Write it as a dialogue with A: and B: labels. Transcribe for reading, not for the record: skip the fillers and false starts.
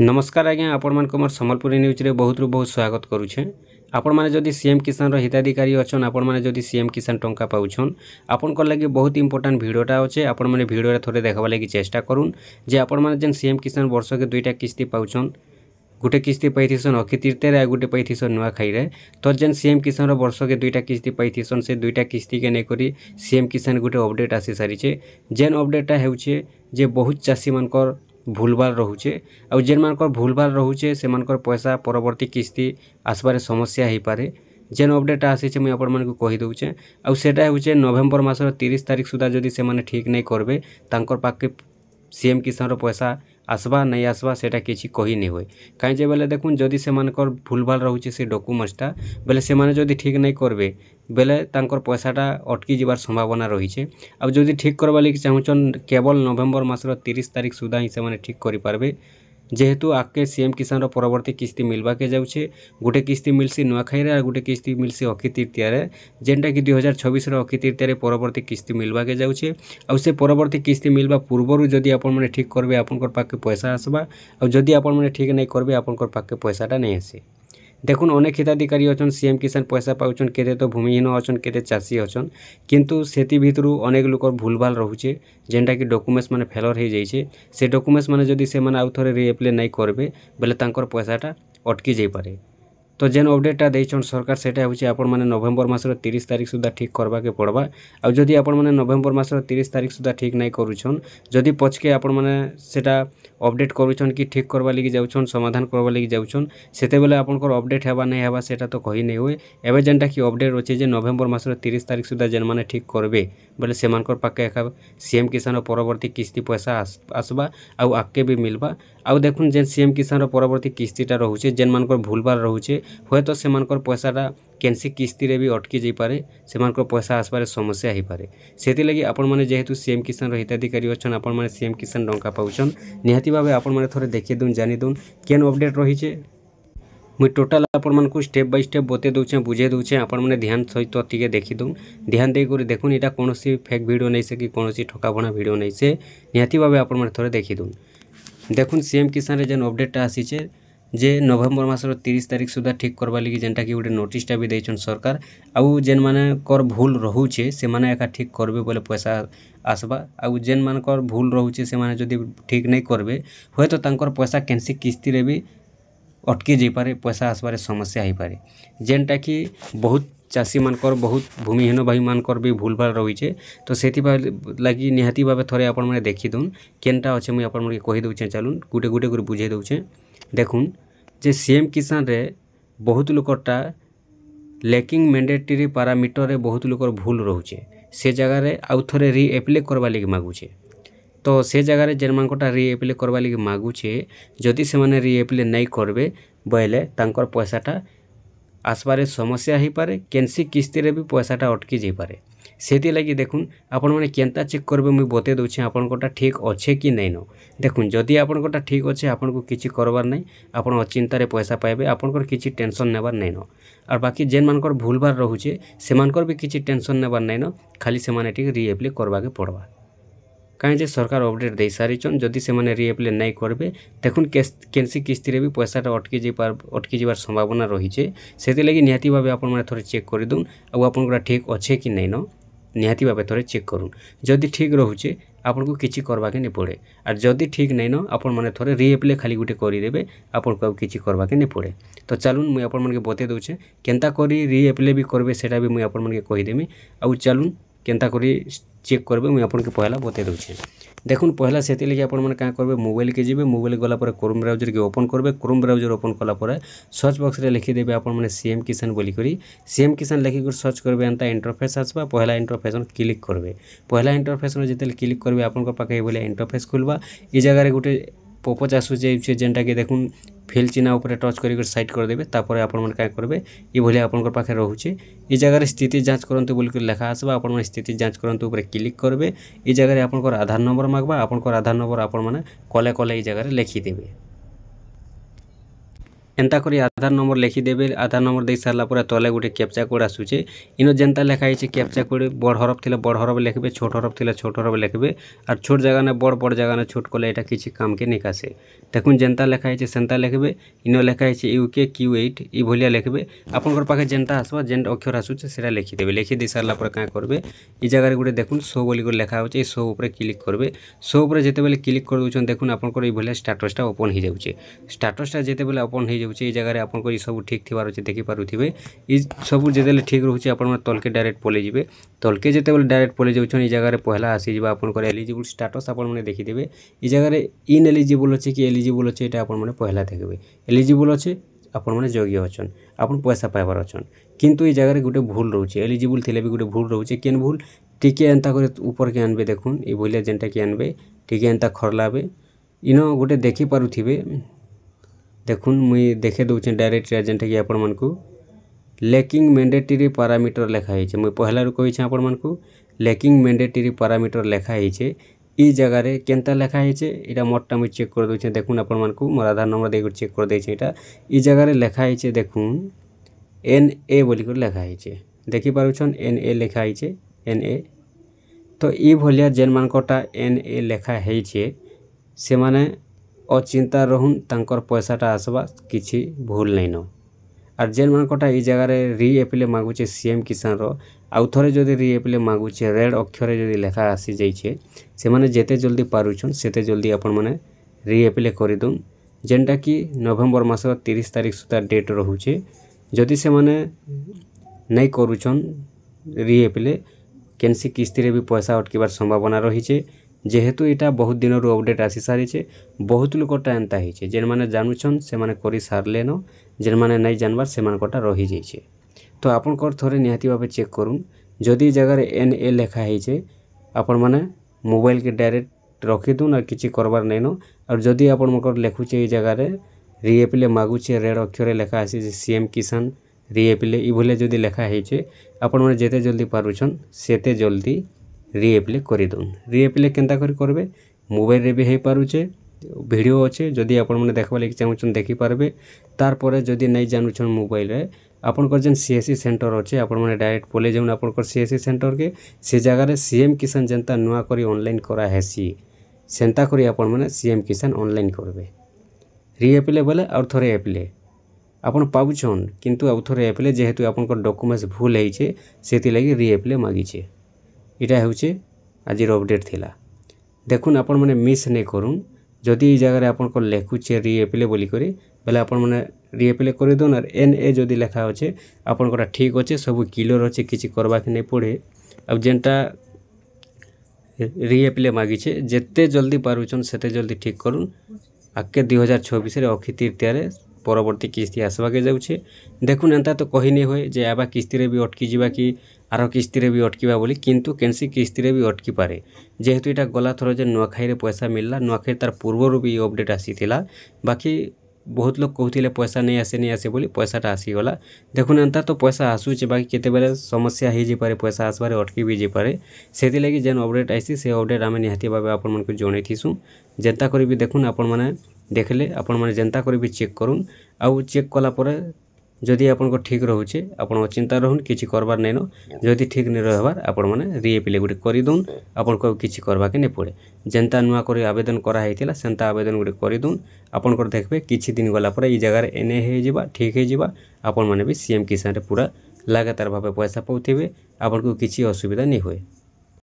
A: नमस्कार आज्ञा आपण मान मोर सम्बलपुरी न्यूज रे बहुत बहुत स्वागत करुछे। आपण माने जदि सीएम किसान रो हिताधिकारी अछन आपण माने जदि सीएम किसान टंका पाउछन आपण को लागि बहुत इंपोर्टेंट वीडियोटा अछि। आपण माने वीडियो रे थोड़े देखबा लागि चेष्टा करूँ जे आपण माने जेन सीएम किसान वर्ष के दुईटा किस्ती पाउछन गोटे किस्ती पाइथिसन अक्षय तृतीया रे गोटे पाइथिसन नुआखाई रे। तो जेन सीएम किसान रो वर्ष के दुईटा किस्ती पाइथिसन से दुईटा किस्ती के नै करी सीएम किसान गोटे अपडेट आसी सारिछे। जेन अपडेटटा हेउछे जे बहुत चासी मानकर भूलभाल रोचे आउ जेन मानकर भूलभाल रोचे से मानकर पैसा परवर्ती किस्ती आसबार समस्या हो पारे। जेन अपडेट आसी मुझे आपण मानक कहि दउचे आउ सेटा होचे नवेम्बर मासर 30 तारिख सुधा जदि से माने ठीक नहीं करबे तांकर पाके सीएम किसान रो पैसा आसबा नहीं आसबा सेटा किछि कहि नहीं होय। काई जे बेले देखुन जदि से मानकर भूलभाल रोचे से डॉक्यूमेंट्सटा बेले से माने जदि ठीक नहीं करबे बेले तांकर पैसाटा अटकी जीवार संभावना रही है। आ जदि ठीक करवा लगी चाहून केवल नवेम्बर मासर 30 तारिख सुधा ही से माने ठीक करि पारबे। जेहेतु आके सीएम किसान रो परवर्ती किस्ती मिलवा के जाउछे गोटे किस्ती मिलसी नुआखाई रे गोटे किस्ती मिलसी अक्षय तृतीया रे जेनटा कि 2026 रो अक्षय तृतीया रे परवर्ती किस्ती मिलवा के जाउछे। आ से परवर्ती किस्ती मिलवा पूर्वरु जदि आपण माने ठीक करबे आपनकर पाके पैसा आसबा आ जदि आपण माने ठीक नहीं करबे आपनकर पाके पैसाटा नहीं आसे। देखुन अनेक हिताधिकारी अच्छन सीएम किसान पैसा पाउछन केते तो भूमिहीन अच्छन केते चाषी अच्छन किंतु सेति भितरु अनेक लोकर भूलभाल रोचे जेनटा कि डॉक्यूमेंट्स माने फेलर हो जाइए। से डॉक्यूमेंट्स माने जदि से माने आउ थरे रीअप्लाई नहीं करबे बेले तांकर पैसाटा अटकी जाई पारे। तो जेन अपडेटा देछन सरकार सेटा होछि आपण माने नवेम्बर मासर 30 तारिख सुधा ठीक करबा के पड़बा। आ जदि आपण माने नवेम्बर मासर 30 तारिख सुधा ठीक नहीं करूछन जदि पछके आपण माने सेटा अपडेट करूछन कि ठीक करबा लगी जाउछन समाधान करबा लगी जाउछन सेते बेले आपनकर अपडेट हेबा नहीं हेबा सेटा तो कहि नहीं होय। एबे जेनटा कि अपडेट अछि जे नवेम्बर मासर 30 तारिख सुधा जेन माने ठीक करबे बेले से मानकर पाके एका सीएम किसान परवर्ती किस्ती पैसा आसबा आउ आके भी मिलबा। आउ देखुन जेन सीएम किसान परवर्ती किस्तीटा रहुचे जेन मानकर भूलभाल रहुचे हुए तो से मानकर पैसाटा केनसी किस्ती रे भी अटकी जाई पारे से मानकर पैसा आसबार समस्या हो पारे। सेति लगी आपण माने जेहेतु सीएम किसान हिताधिकारी अच्छन आपण माने सीएम किसान टंका पाउछन निहाती भावे आपण माने थोड़े देखि दुन जानि दुन केन अपडेट रही मुई टोटाल आपण मानकु स्टेप बाय स्टेप बते दउछे बुझे दउछे आपण माने ध्यान सहित टिके देखि दुन ध्यान दे करी देखुन एटा कोनोसी फेक वीडियो नहीं से कि कोनोसी ठकाबणा वीडियो नहीं से निहाती भावे आपण माने थोड़े देखि दुन। देखुन सीएम किसान रे जेन अपडेटटा आसीचे जे नवेम्बर मासर 30 तारिख सुधा ठीक करवा लगी जेनटा कि गोटे नोटिसटा भी देछन सरकार आउ जेन माने कर भूल रहुचे से माने एका ठीक करबे बोले पैसा आसबा आउ जेन मानकर भूल रहुचे से माने जदि ठीक नहीं करबे होय तो तांकर पैसा केनसी किस्ती रे भी अटकी जाई पारे पैसा आसबार समस्या हो पारे। जेनटा कि बहुत चाषी मानकर बहुत भूमिहीन भाई मानकर भी भूलभाल रही तो से लगी निहाती भावे थोड़े आपण माने देखि दुन केनटा अच्छे मुझे आपण माने कहि दउछे चलुन गुटे गुटे कर बुझे दउछे। देखुन जे सीएम किसान रे बहुत लोकटा लैकिंग मैंडेटरी पैरामीटर रे बहुत लोकर भूल रोचे से जगह रे आउ थरे रीअप्लाई करवा लगी मागुछे। तो से जगह रे जेन मानकटा रीअप्लाई करवा लगी मागुछे जदि से माने रीअप्लाई नहीं करबे बोले तांकर पैसाटा आसबारे समस्या हो पारे केनसी किस्ती रे भी पैसाटा अटकी जाई पारे। सेति लगी देखुन आपण माने केनता चेक करबे मुई बते दउछे आपनकोटा ठीक अच्छे कि नहीं न। देखुन जदि आपनकोटा ठीक अच्छे आपनको किछि करबार नहीं आपण अचिंतारे पैसा पाइबे आपनकर किछि टेंशन नेबार नहीं न। और बाकी जेन मानकर भूलभाल रहुचे से मानकर भी किछि टेंशन नेबार नहीं न खाली से माने ठीक रीअप्लाई करबा के पड़बा। कहीं जे सरकार अपडेट दे सारिछन जदि से माने रीअप्लाई नहीं करबे देखुन केनसी किस्ती रे भी पैसाटा अटकी जीवार संभावना रही है। सेति लगी निहाती भावे आपण माने थोड़े चेक कर दुन आ आपनकोटा ठीक अच्छे कि नहीं न निहाती भावे थोड़े चेक करूँ जदि ठीक रोचे आपको किसी करवा के नहीं पड़े और जदि ठीक नहीं न आपण माने थोड़े रीअप्लाई खाली गोटे करदेवे आपको किसी करवा के नहीं पड़े। तो चलुन मुझे आपण माने बते दउछे केनता करी रीअप्लाई भी करबे सेटा भी मुझे आपण माने कहिदेमी आउ चलुन केनता करी चेक करबे मुझे आपन के पहला बते दउछे। देखुन पहला सेति लगी आपण माने का करबे मोबाइल के जिबे मोबाइल गला पर क्रोम ब्राउजर के ओपन करबे क्रोम ब्राउजर ओपन कला पर सर्च बॉक्स रे लिखि देबे आपण माने सीएम किसान बोली करी सीएम किसान लिखि कर सर्च करबे अंता इंटरफेस आसबा पहला इंटरफेस क्लिक करबे पहला इंटरफेस में जेते क्लिक करबे आपण को पाके बोले इंटरफेस खुलबा ई जगह रे गोटे पॉपअप आसुचे जेनटा कि देखुन फिल चिन्ह ऊपर टच कर साइड कर देबे तापर आपण मन का करबे ई भले आपण पाखे रहुचे ई जगह रे स्थिति जांच करंतु बोल के लिखा आसबा आपण मन स्थिति जांच करंतु ऊपर क्लिक करबे ई जगह रे आपण आधार नंबर मागबा आपण आधार नंबर आपण माने कले कले ई जगह रे लिखि देबे एंता करी आधार नंबर लिखिदेवे। आधार नंबर दे सारा पर तले गोटे कैप्चा कोड आसूचे इन जेनता लिखाई कैप्चा कोड बड़ हरफ थिले बड़ हरफ लिखबे, छोट हरफ थिले छोट हरफ लिखबे और छोट जगह ने बड़ बड़ जगह ने छोट कले एटा किछि काम के निकासे। देखुन जेनता लिखाई सेंता लिखबे। इन लिखाई यूके Q8 ई भलिया लिखबे। आपनकर पाखे जेनता आसबा जेन अक्षर आसूचे सेटा लिखिदेवे। लिखि दे सारा पर का करबे ई जगह गोटे देखुन शो बोली को लिखा होचे। शो ऊपर क्लिक करबे। शो ऊपर जेते बेले क्लिक कर दोछन देखुन आपनकर ई भलिया स्टेटसटा ओपन हो जाउचे। स्टेटसटा जेते बेले ओपन हो जाउचे ई जगह रे आपनकर ई सब ठीक थिबार होचे देखि पारुथिबे। ई सब जेते बेले ठीक रहउचे आपन तलके डायरेक्ट पले जिवे। तलके जेते बेले डायरेक्ट पले जाउछन ई जगह रे पहला आसी जिबा आपनकर एलिजिबल स्टेटस आपन माने देखि देबे। ई जगह रे इन एलिजिबल अछि कि एलिजिबल अछि एटा आपन माने पहला देखबे। एलिजिबल अछि आपन माने योग्य अछन आपन पैसा पाइबार अछन। किंतु ई जगह रे गुटे भूल रहउचे। एलिजिबल थिले भी गुटे भूल रहउचे। केन भूल टिके एंता करे ऊपर के आनबे। देखुन ई भलिया जेनटा के आनबे टिके एंता खरलाबे इनो गुटे देखि पारुथिबे। देखुन मुई देखे दउचे डायरेक्ट जेनटा कि आपन मानकू लैकिंग मैंडेटरी पैरामीटर लिखा है। मुई पहला रू कहि छ आपन मानकू लैकिंग मैंडेटरी पैरामीटर लिखा है। ई जगह रे केनता लिखा है एटा मोटटा मुई चेक कर दउचे। देखुन आपन मानकू मोर आधार नंबर दे चेक कर देछे। एटा ई जगह रे लिखा है देखुन NA बोली कर लिखा है। देखि पारुछन NA लिखा है NA। तो ई भलिया जेन मानकोटा NA लिखा है से माने अचिंता रहून तांकर पैसाटा आसबा किछि भूल नहीं न। और जेन मानकोटा ई जगह रे रीएप्ले मागुचे सीएम किसान रो आउ थरे जदि रीएप्ले मागुचे रेड अक्षर जदि लिखा आसी जाइछे से माने जेते जल्दी पारुछन सेते जल्दी आपन माने रीएप्ले करि दोन। जेनटा कि नवेम्बर मास 30 तारिख सुधा डेट रहउचे। जदि से माने नहीं करूछन रीएप्ले केनसी किस्ती रे भी पैसा अटकीबार संभावना रहिछे। जेहेतु इटा बहुत दिन रो अपडेट आसी सारिछे बहुत लोकटा एंता हिचे जेन माने जानुछन से माने करि सारले न जेन माने नहीं जानबार से मानकोटा रहि जाइछे। तो आपन कर थोरे निहाती भाबे चेक करूँ। जदि जगह रे NA लिखा हिचे आपन माने मोबाइल के डायरेक्ट रखि दुन और किछि करबार नहीं न। और जदि आपन मकर लेखुचे ई जगह रे रीएप्ले मागुचे रेड अक्षर लिखा आसी सीएम किसान रीएप्ले ई भले जदि लिखा हिचे आपन माने जेते जल्दी पारुछन सेते जल्दी रीएप्ले करि दोन। रीएप्ले केनता करि करबे मोबाइल रे भी हे पारुचे वीडियो अच्छे जदि आपन माने देखबा लागि चाहुछन देखि पारबे। तार परे जदि नहीं जानुछन मोबाइल रे आपनकर जेन CSC सेंटर अच्छे आपन माने डायरेक्ट पले जाउन आपनकर CSC सेंटर के से जगह रे सीएम किसान जनता नुआ करी ऑनलाइन करा हेसी सेंता करी आपन माने सीएम किसान ऑनलाइन करबे। रीएप्ले बोले और थोरे एप्ले आपन पाउछन किंतु आउ थोरे एप्ले जेहेतु आपनकर डॉक्यूमेंट्स भूल हेइछे सेति लागि रीएप्ले मागिछे। इटा हेउचे आजिर अपडेट थिला। देखुन आपन माने मिस नहीं करूँ। जदि ई जगह रे आपन को लेखुचे रीएप्ले बोली करी बेले आपन माने रीएप्ले करि दोन और NA जदि लिखा होचे आपन कोटा ठीक होचे सब क्लियर होचे किछि करबा के नहीं पड़े। अब जेनटा रीएप्ले मागिछे जेते जल्दी पारुछन सेते जल्दी ठीक करूँ। आके 2024 रे अखि तृतीया रे परवर्ती किस्ती आसवा के जाउछे। देखुन एंता तो कहि नहीं होय जे आबा किस्ती रे भी अटकी जिबा कि आरो किस्ती रे भी अटकीबा बोली किंतु केनसी किस्ती रे भी अटकी पारे। जेहेतु इटा गला थरो जे नुआखाई रे पैसा मिलला नुआखाई तार पूर्व भी अपडेट आसीथिला। बाकी बहुत लोग कहउथिले पैसा नहीं आसे बोली पैसाटा आसी गला। देखुन एंता तो पैसा आसुचे बाकी केते बेले समस्या हे जे पारे पैसा आसबारे अटकी भी जे पारे। सेति लागि जेन अपडेट आइसी से अपडेट आमे निहाती भाबे आपन मन को जणै थिसु। जेंता करी भी देखुन आपन माने देखले आपन माने जेंता करी भी चेक करूँ। आउ चेक कला परे जदि आपन को ठीक रहउचे आपन चिंता रहन किछि करबार नै न। जदि ठीक नै रहबार आपन माने रीएप्ले गुटे करि दोन आपन को किछि करबा के नै पड़े। जेंता नुआ करी आवेदन करा हेतिला सेंता आवेदन गुटे करि दोन आपन को देखबे किछि दिन गला परे ई जगह रे NA हे जिबा ठीक हे जिबा आपन माने भी सीएम किसान रे पूरा लगातार भाबे पैसा पउथिबे आपन को किछि असुविधा नै होय।